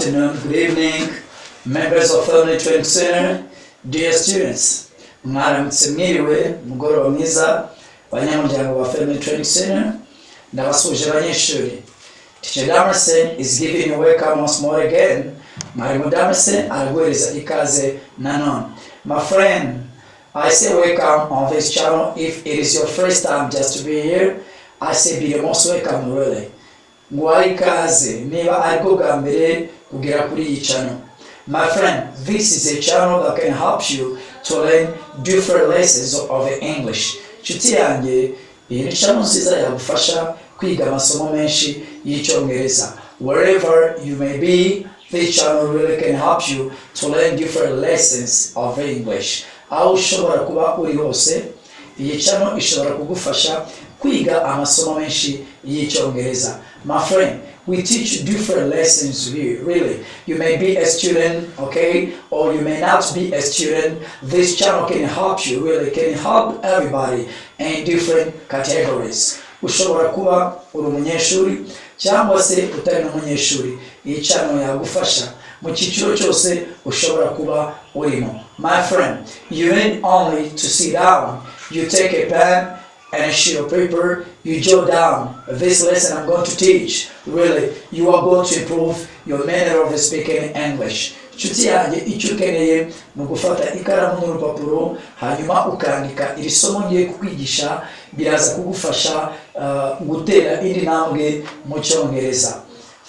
afternoon, good evening, members of Family Training Center, dear students. Mwaramutse mwiriwe, mugoroba mwiza, banyamuryango wa Family Training Center, ndabasuje abanyeshuri. Teacher Damascene is giving you welcome once more again. Mwarimu Damascene araguhereza ikaze nanone. My friend, I say welcome on this channel. If it is your first time just to be here, I say be the most welcome really. Nguhaye ikaze niba ariko bwa mbere kugera kuri iyi channel. My friend, this is a channel that can help you to learn different lessons of English. Nshuti yanjye, iyi ni channel nziza yagufasha kwiga amasomo menshi y'Icyongereza. Wherever you may be, this channel really can help you to learn different lessons of English. Aho ushobora kuba uri hose, iyi channel ishobora kugufasha kwiga amasomo menshi y'Icyongereza. My friend, we teach different lessons here, really. You may be a student, okay, or you may not be a student. This channel can help you, really, can help everybody in different categories. Ushobora kuba uri umunyeshuri cyangwa se utari umunyeshuri, iyi channel yagufasha mu cyiciro cyose ushobora kuba urimo. My friend, you need only to sit down, you take a pen and a sheet of paper, you jot down this lesson I'm going to teach. Really, you are going to improve your manner of speaking English. Nshuti yanjye, icyo ukeneye ni gufata ikaramu n'urupapuro hanyuma ukandika irisomo ngiye kukwigisha, biraza kugufasha gutera indi ntambwe mu Cyongereza.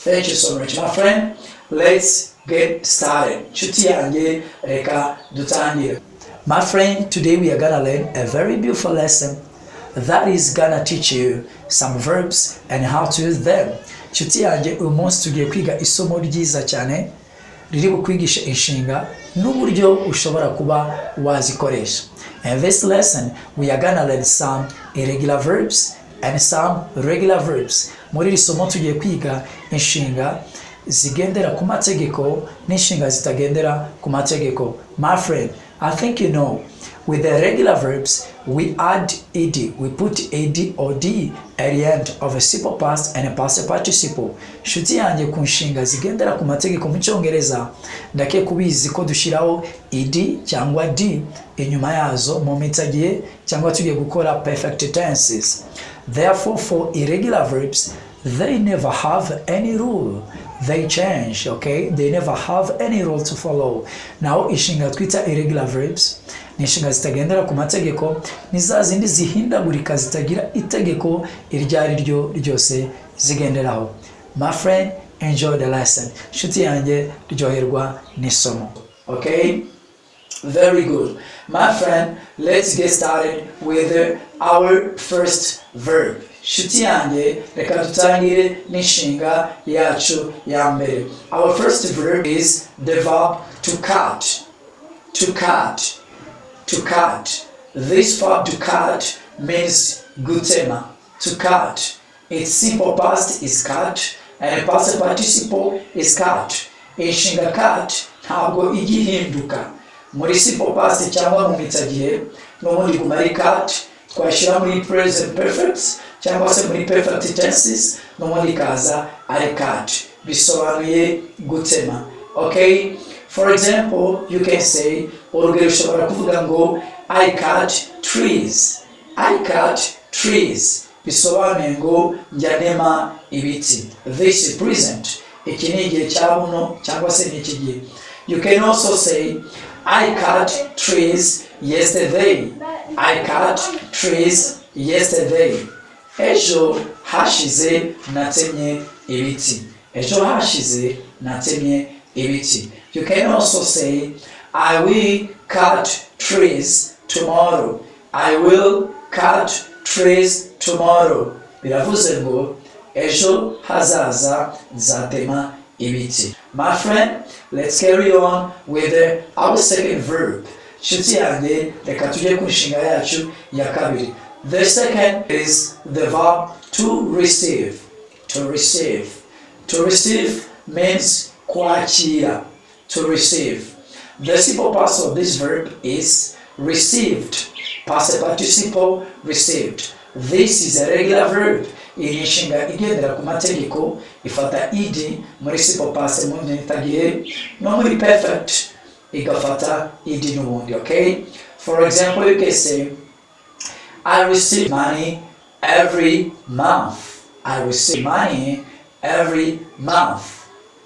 Thank you so much, my friend. Let's get started. Nshuti yanjye, reka dutangire. My friend, today we are gonna learn a very beautiful lesson that is gonna teach you some verbs and how to use them. Nshuti yanjye, uyu munsi tugiye kwiga isomo ryiza cyane riri bukwigisha inshinga n'uburyo ushobora kuba wazikoresha. In this lesson, we are gonna learn some irregular verbs and some regular verbs. Muri iri somo tugiye kwiga inshinga zigendera ku mategeko n'inshinga zitagendera ku mategeko. My friend, I think you know, with the regular verbs, we add ed. We put ed or d at the end of a simple past and a past participle. Nshuti yanjye, ku nshinga zigendera ku mategeko mu Cyongereza, ndake kubizi ko dushiraho ed cyangwa d inyuma yazo mu mitagiye cyangwa tugiye gukora perfect tenses. Therefore, for irregular verbs, they never have any rule. They change, okay? They never have any rule to follow. Now, inshinga twita irregular verbs ni inshinga zitagendera ku mategeko, ni za zindi zihindagurika zitagira itegeko iryo ari ryo ryose zigenderaho. My friend, enjoy the lesson. Nshuti yanjye, ryoherwa n'isomo. Okay? Very good. My friend, let's get started with our first verb. Nshuti yanjye, reka dutangire n'inshinga yacu ya mbere. Our first verb is the verb to cut. To cut. To cut. This verb to cut means gutema. To cut. Its simple past is cut and the past participle is cut. Inshinga cut ntabwo igihinduka. Muri simple past cyangwa mu mitagihe n'ubundi gumari cut, twashyira muri present perfect cyangwa se muri perfect tenses n'ubundi kaza ari cut. Bisobanuye gutema. Okay? For example, you can say, urugero ushobora kuvuga ngo I cut trees. I cut trees. Bisobanuye ngo njya nema ibiti. This is present. Iki ni igihe cya buno cyangwa se ni iki gihe. You can also say I cut trees yesterday. I cut trees yesterday. Ejo hashize natemye ibiti. Ejo hashize natemye ibiti. You can also say I will cut trees tomorrow. I will cut trees tomorrow. Biravuze ngo ejo hazaza nzatema ibiti. My friend, let's carry on with our second verb. Nshuti yanjye, reka tujye ku nshinga yacu ya kabiri. The second is the verb to receive. To receive. To receive means kwakira. To receive. The simple past of this verb is received. Past participle received. This is a regular verb. iyi nshinga igendera ku mategeko ifata id muri simple past mu itagiye no muri perfect igafata id n'ubundi. Okay, for example you can say I receive money every month. I receive money every month.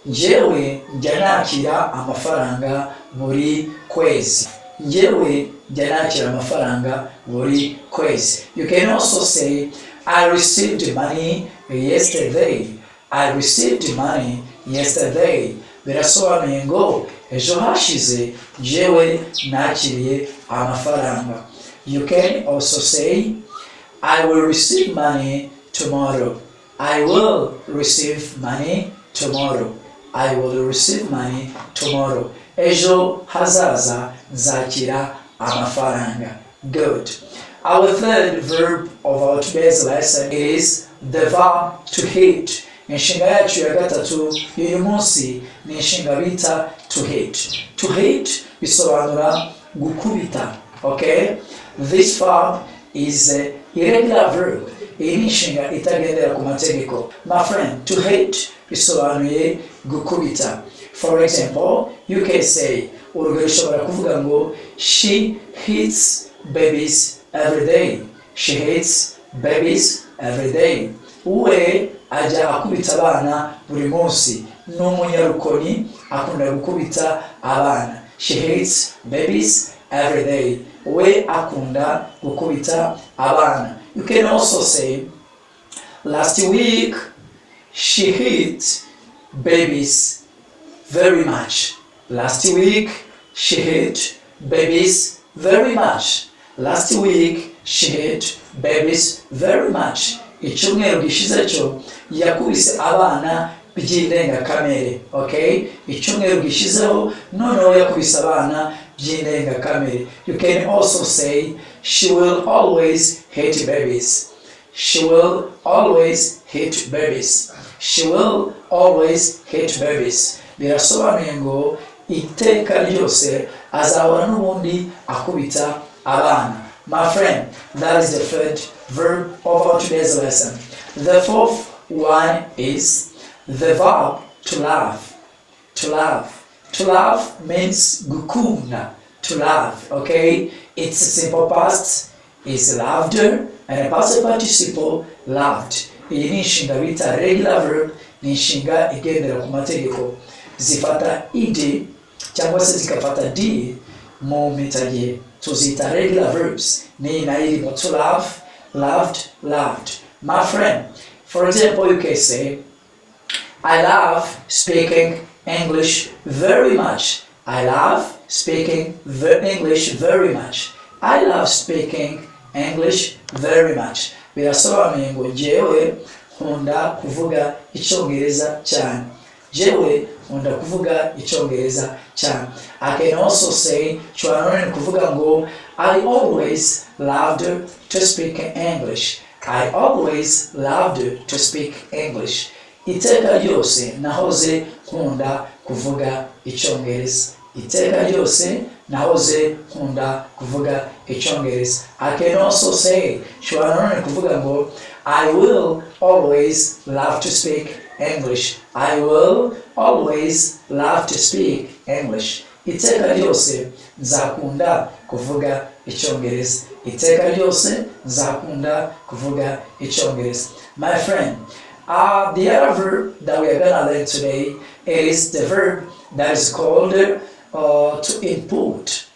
Njyewe njya nakira amafaranga buri kwezi. Njyewe njya nakira amafaranga buri kwezi. You can also say I received money yesterday. I received money yesterday. Birasobanuye ngo ejo hashize njyewe nakiriye amafaranga. You can also say I will receive money tomorrow. I will receive money tomorrow. I will receive money tomorrow. Ejo hazaza nzakira amafaranga. Good. Our third verb of our today's lesson is the verb to hate. Inshinga yacu ya gatatu y'uyu munsi ni inshinga bita to hate. To hate bisobanura gukubita. Okay? This verb is a irregular verb. Iyi ni inshinga itagendera ku mategeko. My friend, to hate bisobanuye gukubita. For example, you can say, urugero ushobora kuvuga ngo she hits babies every day. She hits babies every day. Uwe ajya akubita abana buri munsi. N'umunyarukoni akunda gukubita abana. She hits babies every day. Uwe akunda gukubita abana. You can also say, last week she hit babies very much. Last week she hit babies very much. Last week she hit babies very much. Icyumweru gishize cyo yakubise abana by'indengakamere. Okay? Icyumweru gishizeho noneho yakubise abana by'indengakamere. You can also say she will always hate babies. She will always hate babies. She will always hate babies. Birasobanuye ngo iteka ryose azahora n'ubundi akubita abana. My friend, that is the third verb of our today's lesson. The fourth one is the verb to love. To love. To love means gukunda. To love, okay? It's a simple past, is loved, and a past participle loved. Iyi ni inshinga bita regular verb, ni inshinga igendera ku mategeko. Zifata id cyangwa se zikafata d mu mitagihe. Tuzita regular verbs. Ni na irimo to love, loved, loved. My friend, for example, you can say, I love speaking English very much. I love speaking English very much. I love speaking English very much. Birasobanuye ngo jewe nkunda kuvuga Icyongereza cyane. Jewe nkunda kuvuga Icyongereza cyane. I can also say chwanone kuvuga ngo I always loved to speak English. I always loved to speak English. Iteka ryose nahoze nkunda kuvuga Icyongereza. Iteka ryose nahoze nkunda kuvuga Icyongereza. I can also say shwanone kuvuga ngo I will always love to speak English. I will always love to speak English. Iteka ryose nzakunda kuvuga Icyongereza. Iteka ryose nzakunda kuvuga Icyongereza. My friend, the other verb that we are going to learn today is the verb that is called to input.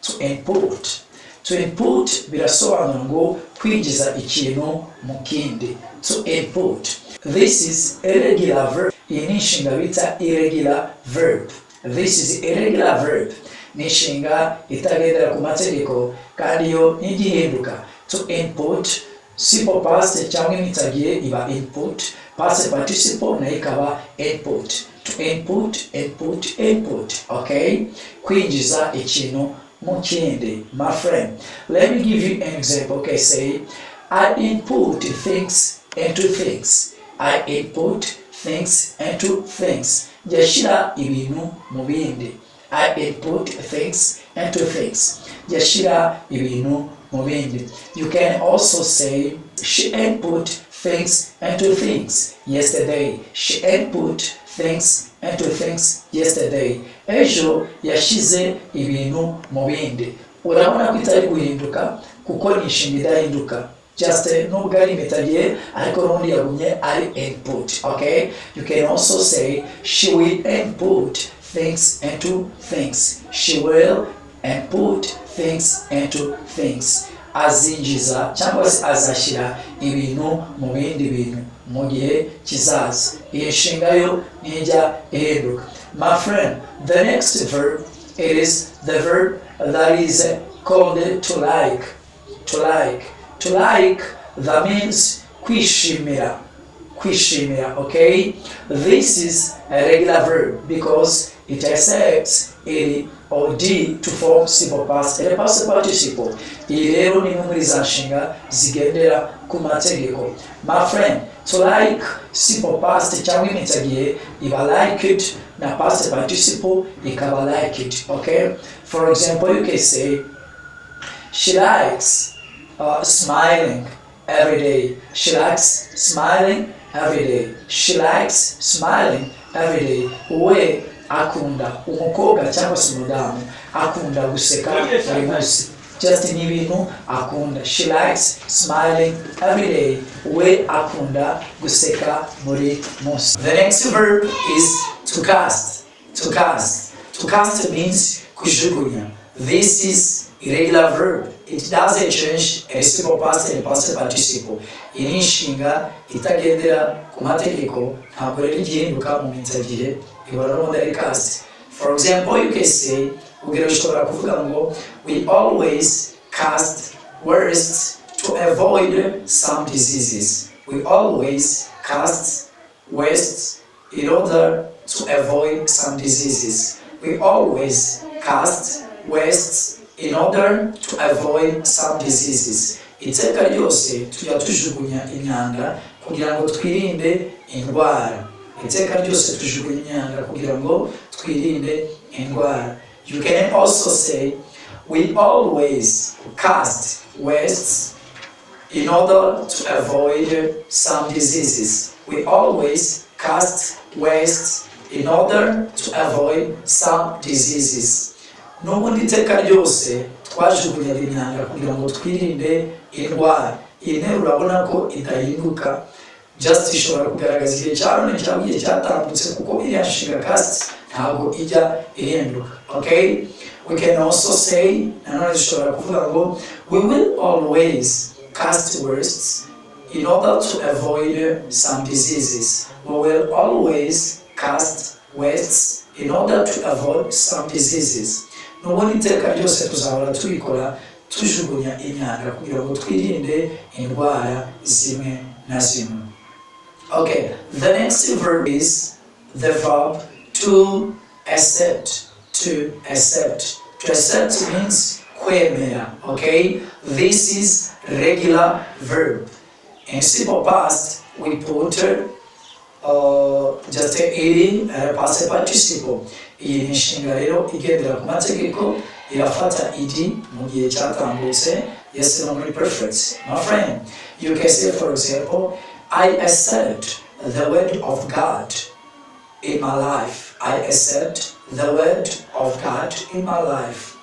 To input. To input birasobanura ngo kwinjiza ikintu mu kindi. To input. This is irregular verb. Iyi ni inshinga bita irregular verb. This is irregular verb. Ni inshinga itagendera ku mategeko kandi yo ntigihinduka. To input, simple past cyangwa imitagiye iba input, past participle nayo ikaba input. To input, input, input. Okay? Kwinjiza ikintu mu kindi. My friend, let me give you an example. Okay, say, I input things into things. I input things into things. Yashira ibintu mu bindi. I input things into things. Yashira ibintu mu bindi. You can also say she input things into things yesterday. She had put things into things yesterday. Ejo yashize ibintu mu bindi. Urabona ko itari guhinduka kuko ni inshinga idahinduka. Just nubwo ari impetagiye ariko n'ubundi yagumye ari input. Okay, you can also say she will input things into things. She will input things into things. Azinjiza cyangwa se azashyira ibintu mu bindi bintu mu gihe kizaza. Iyi nshinga yo nijya ihinduka. My friend, the next verb, it is the verb that is called to like. To like. To like, that means kwishimira. Kwishimira, okay? This is a regular verb because it accepts a or D to form simple past and past participle. Iyi rero ni muri za nshinga zigendera ku mategeko. My friend, to like simple past cyangwa impetagiye iba like it na past participle ikaba like it, okay? For example, you can say she likes smiling every day. She likes smiling every day. She likes smiling every day. We akunda umukobwa cyangwa se umudamu akunda guseka buri munsi. Just ni ibintu akunda. She likes smiling every day. We akunda guseka buri munsi. The next verb is to cast. To cast. To cast means kujugunya. This is irregular verb. It doesn't change a simple past and past participle. Iyi ni inshinga itagendera ku mategeko, ntabwo rero igihinduka mu mpetagihe, ihora n'ubundi ari cast. For example, you can say, urugero ushobora kuvuga ngo we always cast waste to avoid some diseases. We always cast waste in order to avoid some diseases. We always cast waste in order to avoid some diseases. Iteka ryose tujya tujugunya imyanda kugira ngo twirinde indwara. Iteka ryose tujugunya imyanda kugira ngo twirinde indwara. You can also say we always cast waste in order to avoid some diseases. We always cast waste in order to avoid some diseases. N'ubundi iteka ryose twajugunyaga imyanda kugira ngo twirinde indwara. Iyi nteruro urabona ko idahinduka, just ishobora kugaragaza igihe cya none cyangwa igihe cyatambutse kuko iriya nshinga cast ntabwo ijya ihinduka. Okay, we can also say, nanone dushobora kuvuga ngo we will always cast waste in order to avoid some diseases. We will always cast waste in order to avoid some diseases. N'ubundi iteka ryose tuzahora tubikora tujugunya imyanda kugira ngo twirinde indwara zimwe na zimwe. Okay, the next verb is the verb to accept. To accept. To accept means kwemera. Okay, this is regular verb. In simple past, we put just iri past participle. Iyi ni inshinga rero igendera ku mategeko, irafata id mu gihe cyatambutse, yes no muri perfect. My friend, you can say for example, I accept the word of God in my life. I accept the word of God in my life.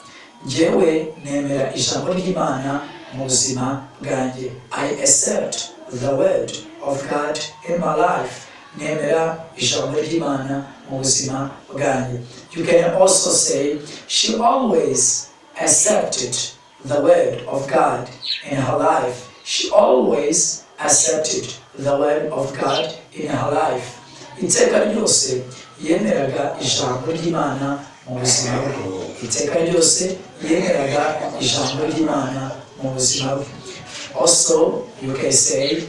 Jewe nemera ijambo ry'Imana mu buzima bwanjye. I accept the word of God in my life. Nemera ijambo ry'Imana mu buzima bwanjye. You can also say she always accepted the word of God in her life. She always accepted the word of God in her life. Iteka ryose yemeraga ijambo ry'Imana mu buzima bwe. Iteka ryose yemeraga ijambo ry'Imana mu buzima bwe. Also, you can say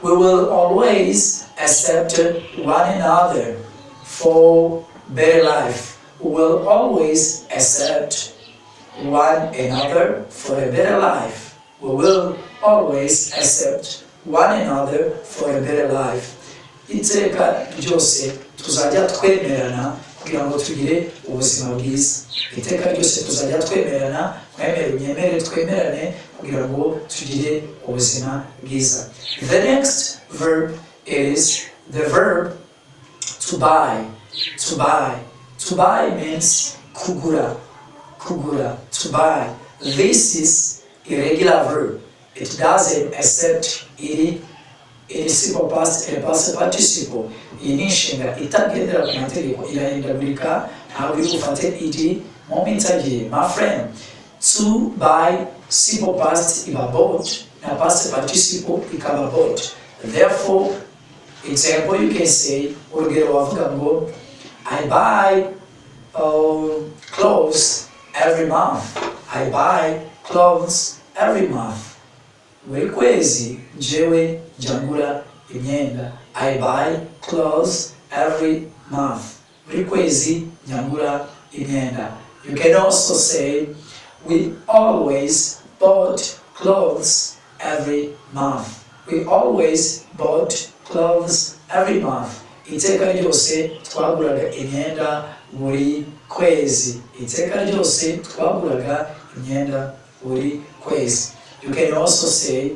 we will always accept one another for better life. We will always accept one another for a better life. We will always accept one another for a better life. Iteka ryose tuzajya twemerana kugira ngo tugire ubuzima bwiza. Iteka ryose tuzajya twemerana, mwemere twemerane kugira ngo tugire ubuzima bwiza. The next verb is the verb to buy. To buy. To buy means kugura. Kugura. To buy. This is irregular verb. It doesn't accept simple past and past participle. Iyi ni inshinga itagendera ku mategeko, irahindagurika, ntabwo iri bufate iri mu minsi agiye. My friend, to buy simple past iba bought, na past participle ikaba bought. Therefore, example you can say, urugero wavuga ngo I buy clothes every month. I buy clothes every month. Buri kwezi jewe jangura imyenda. I buy clothes every month. Buri kwezi jangura imyenda. You can also say we always bought clothes every month. We always bought clothes every month. Iteka ryose twaguraga imyenda buri kwezi. Iteka ryose twaguraga imyenda buri kwezi. You can also say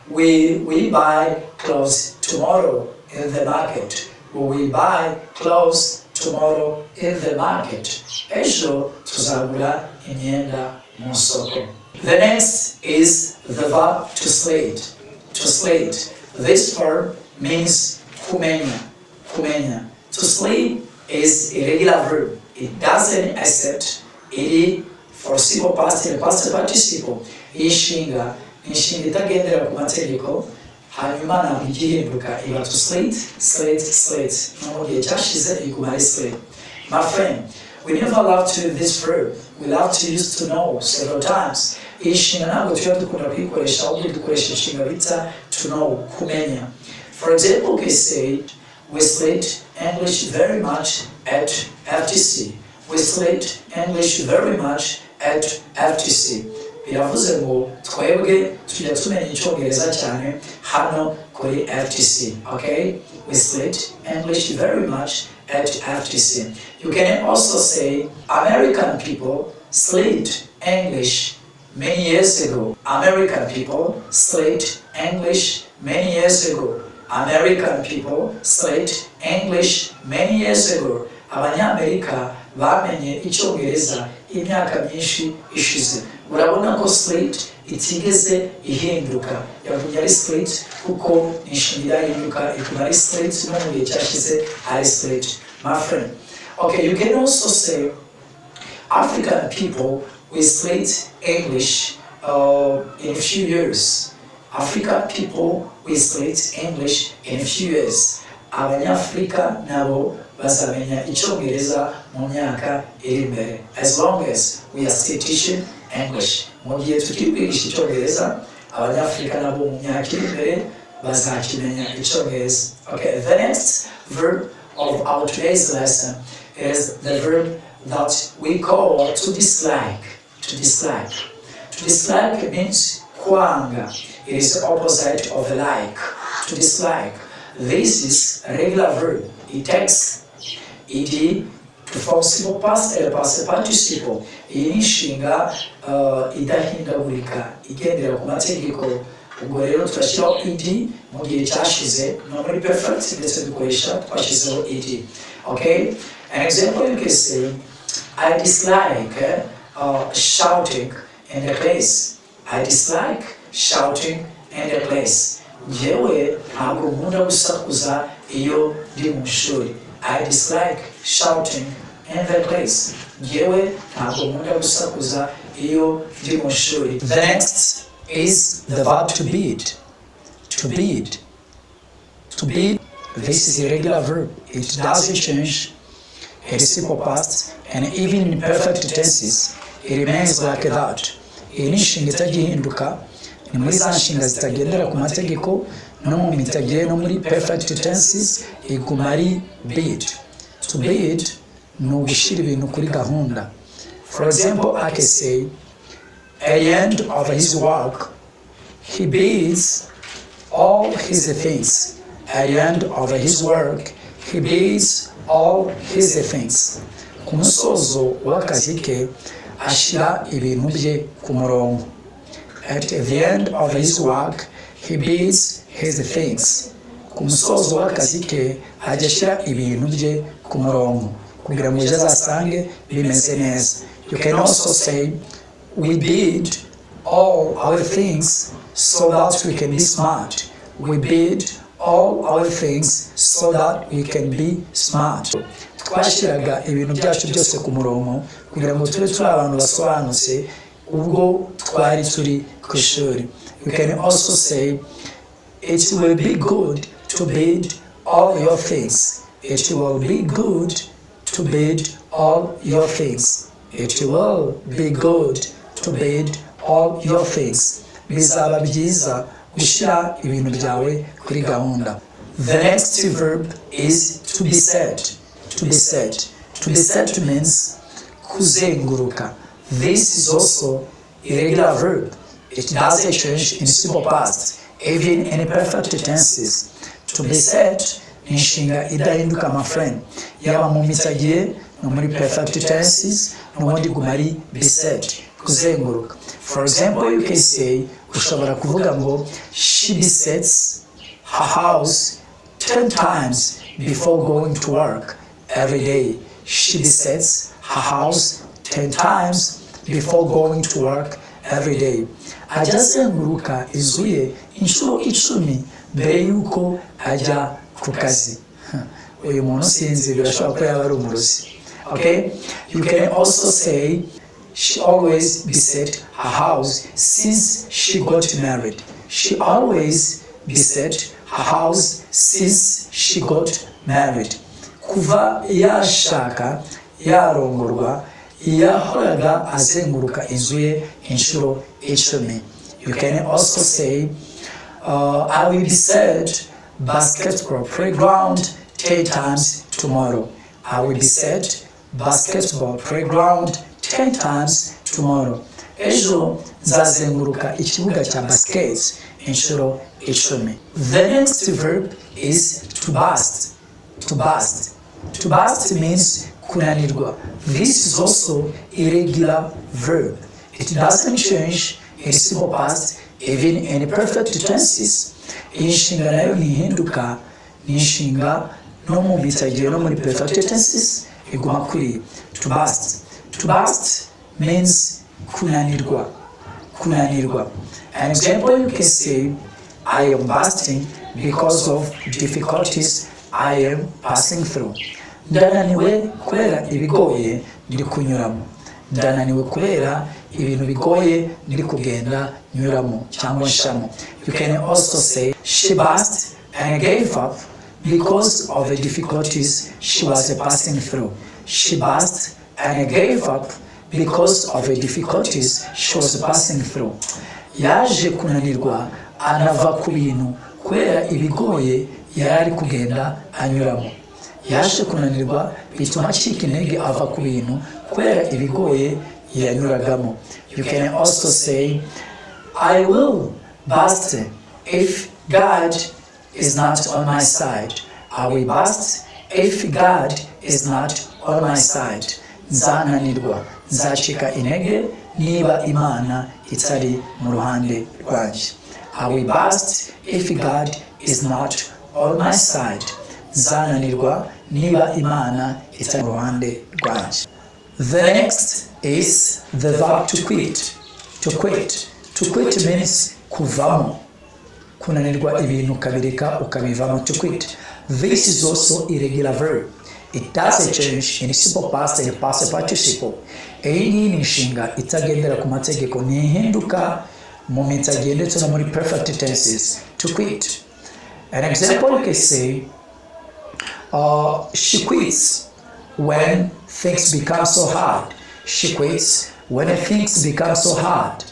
we buy clothes tomorrow in the market. We buy clothes tomorrow in the market. Ejo tuzagura imyenda mu soko. The next is the verb to slate. To slate. This verb means kumenya. Kumenya. To slate is a regular verb. It doesn't accept iri for simple past and past participle. Inshinga itagendera ku mategeko, hanyuma ntabwo igihinduka iba to slate. No mu gihe cyashize iguma ari slate. My friend, we never love to use this verb. We love to use to know several times. Inshinga ntabwo tuba dukunda kuyikoresha, ahubwo dukoresha inshinga bita to know, kumenya. For example, we say we slate English very much at FTC. We slate English very much at FTC. Biravuze ngo twebwe tujya tumenya Icyongereza cyane hano kuri FTC. Okay? We slate English very much at FTC. You can also say American people slate English many years ago. American people slate English many years ago. American people slate English many years ago. Abanyamerika bamenye Icyongereza imyaka myinshi ishize. Urabona ko slate itigeze ihinduka, yagumye ari slate kuko inshinga ihinduka ikaba ari slate no mu gihe cyashize ari slate. My friend, okay, you can also say African people will slate English in a few years. African people will slate English in a few years. Abanyafrika nabo bazamenya Icyongereza mu myaka iri imbere. As long as we are still teaching English. Mu gihe tukiri kwigisha Icyongereza, Abanyafrika nabo mu myaka iri imbere bazakimenya Icyongereza. Okay, the next verb of our today's lesson is the verb that we call to dislike. To dislike. To dislike means kwanga. It is the opposite of like. To dislike. This is a regular verb. It takes ed to form simple past and past participle. Iyi ni inshinga idahindagurika, igendera ku mategeko. Ubwo rero turashyiraho ed mu gihe cyashize, no muri perfect ndetse dukoresha twashyizeho ed. Okay? An example you can say, I dislike shouting in the class. I dislike shouting in the class. Njyewe ntabwo nkunda gusakuza iyo ndi mu ishuri. I dislike shouting in the class. Njyewe ntabwo nkunda gusakuza iyo ndi mu ishuri. The next is the verb to bid. To bid. To bid. This is a regular verb. It doesn't change. It is simple past, and even in perfect tenses, it remains like that. Iyi ni inshinga itagihinduka. Ni muri za nshinga zitagendera ku mategeko, no mu mitagire no muri perfect tenses iguma ari bid. To bid ni ugushyira ibintu kuri gahunda. For example, I can say, at the end of his work, he bids all his things. At the end of his work, he bids all his things. Ku musozo w'akazi ke ashyira ibintu bye ku murongo. At the end of his work, he bids his things. Ku musozo w'akazi ke ajya ashyira ibintu bye ku murongo kugira ngo ejo azasange bimeze neza. You can also say, we bid all our things so that we can be smart. We bid all our things so that we can be smart. Twashyiraga ibintu byacu byose ku murongo kugira ngo tube turi abantu basobanutse ubwo twari turi ku ishuri. You can also say, it will be good to bid all your things. It will be good to bid all your things. It will be good to bid all your things. Bizaba byiza gushyira ibintu byawe kuri gahunda. The next verb is to be said. To be said. To be said means kuzenguruka. This is also a regular verb. It doesn't change in simple past, even in perfect tenses. To be said ni inshinga idahinduka, my friend. Yaba mu mitagire no muri perfect tenses n'ubundi gumari be said, kuzenguruka. For example, you can say, ushobora kuvuga ngo, she besets her house 10 times before going to work every day. She besets her house 10 times before going to work every day. Ajya azenguruka inzu ye inshuro 10 mbere yuko ajya ku kazi. Uyu muntu sinzi, birashobora ko yaba ari umurozi. Okay? You can also say, she always beset her house since she got married. She always beset her house since she got married. Kuva yashaka yarongorwa yahoraga azenguruka inzu ye inshuro 10. You can also say, I will beset basketball playground 10 times tomorrow. I will beset basketball playground 10 times tomorrow. Ejo nzazenguruka ikibuga cya basket inshuro 10. The next verb is to burst. To burst. To burst means kunanirwa. This is also a regular verb. It doesn't change in simple past, even in perfect tenses. Iyi nshinga nayo ntihinduka, ni inshinga no mu mitagire no muri perfect tenses iguma kuri to burst. To burst means kunanirwa. Kunanirwa. An example, you can say, I am bursting because of difficulties I am passing through. Ndananiwe kubera ibigoye ndiri kunyuramo. Ndananiwe kubera ibintu bigoye ndiri kugenda nyuramo cyangwa nshamo. You can also say, she burst and gave up because of the difficulties she was passing through. She burst and gave up because of the difficulties she was passing through. Yaje kunanirwa anava ku bintu kubera ibigoye yari kugenda anyuramo. Yaje kunanirwa bituma acika intege ava ku bintu kubera ibigoye yanyuragamo. You can also say, I will burst if God is not on my side. I will burst if God is not on my side. Nzananirwa, nzacika intege niba Imana itari mu ruhande rwanjye. I will burst if God is not on my side. Nzananirwa niba Imana itari mu ruhande rwanjye. The next is the verb to quit. To quit. To quit means kuvamo. Kunanirwa ibintu ukabireka ukabivamo. To quit. This is also a regular verb. It doesn't change in simple past and past participle. Iyi ni inshinga itagendera ku mategeko, ntihinduka mu mitagire ndetse no muri perfect tenses. To quit. An example, you can say, she quits when things become so hard. She quits when things become so hard.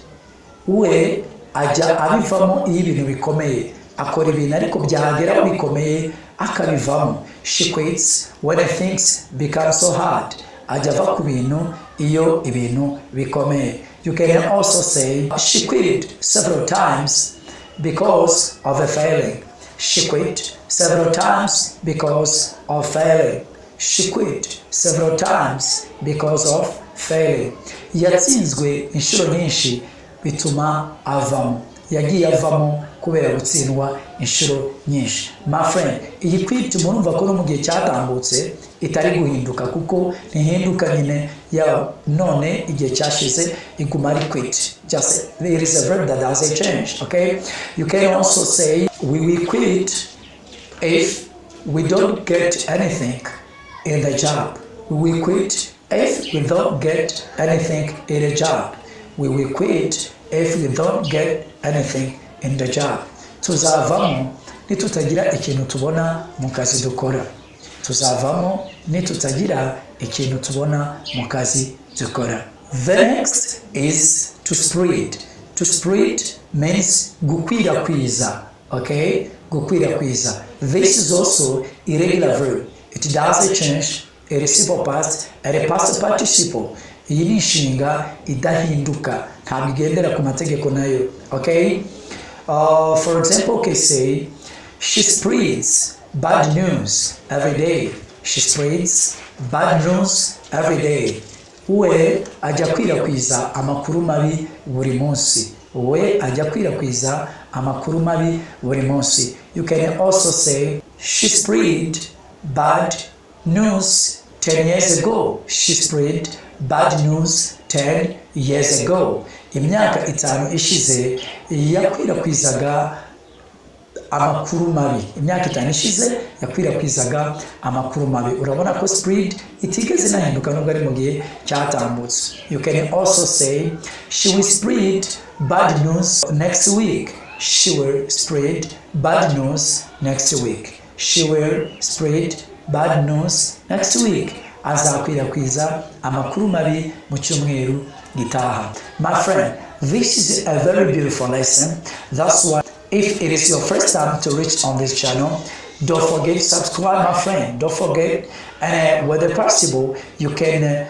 We ajya abivamo iyo ibintu bikomeye, akora ibintu ariko byagera bikomeye akabivamo. She quits when things become so hard. Ajya ava ku bintu iyo ibintu bikomeye. You can also say, she quit several times because of a failing. She quit several times because of failing. She quit several times because of failing. Yatsinzwe inshuro nyinshi bituma avamo. Yagiye avamo kubera gutsindwa inshuro nyinshi. My friend, iyi quit murumva ko no mu gihe cyatambutse itari guhinduka kuko ntihinduka nyine ya none igihe cyashize iguma ari quit. Just there is a verb that doesn't change, okay? You can also say we will quit if we don't get anything in the job. We will quit if we don't get anything in the job. We will quit if we don't get anything in the job. Tuzavamo nitutagira ikintu tubona mu kazi dukora. Tuzavamo nitutagira ikintu tubona mu kazi dukora. The next is to spread. To spread means gukwirakwiza. Okay? Gukwirakwiza. This is also irregular verb. It doesn't change a simple past and a past participle. Iyi ni inshinga idahinduka, ntabwo igendera ku mategeko nayo. Okay? For example, okay, say she spreads bad news every day. She spreads bad news every day. We ajya kwirakw'iza amakuru mabi buri munsi. We ajya kwirakw'iza amakuru mabi buri munsi. You can also say she spread bad news 10 years ago. She spread bad news 10 years ago. Imyaka 5 ishize yakwirakwizaga amakuru mabi. Imyaka 5 ishize yakwirakwizaga amakuru mabi. Urabona ko spread itigeze nahinduka nubwo ari mu gihe cyatambutse. You can also say she will spread bad news next week. She will spread bad news next week. She will spread bad news next week. Azakwirakwiza amakuru mabi mu cyumweru gitaha. My friend, this is a very beautiful lesson. That's why if it is your first time to reach on this channel, don't forget to subscribe, my friend. Don't forget, and whether possible, you can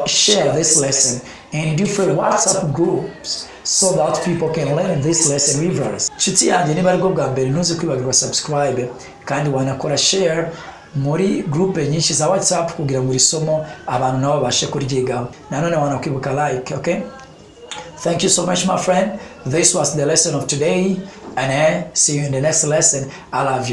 share this lesson in different WhatsApp groups so that people can learn this lesson reverse. Nshuti yanjye niba ari bwo bwa mbere ntuzi kwibagirwa subscribe kandi wanakora share muri groupe nyinshi za WhatsApp kugira ngo irisomo abantu nabo bashe kuryigaho. Nanone wanakwibuka like, okay? Thank you so much, my friend. This was the lesson of today, and see you in the next lesson. I love you.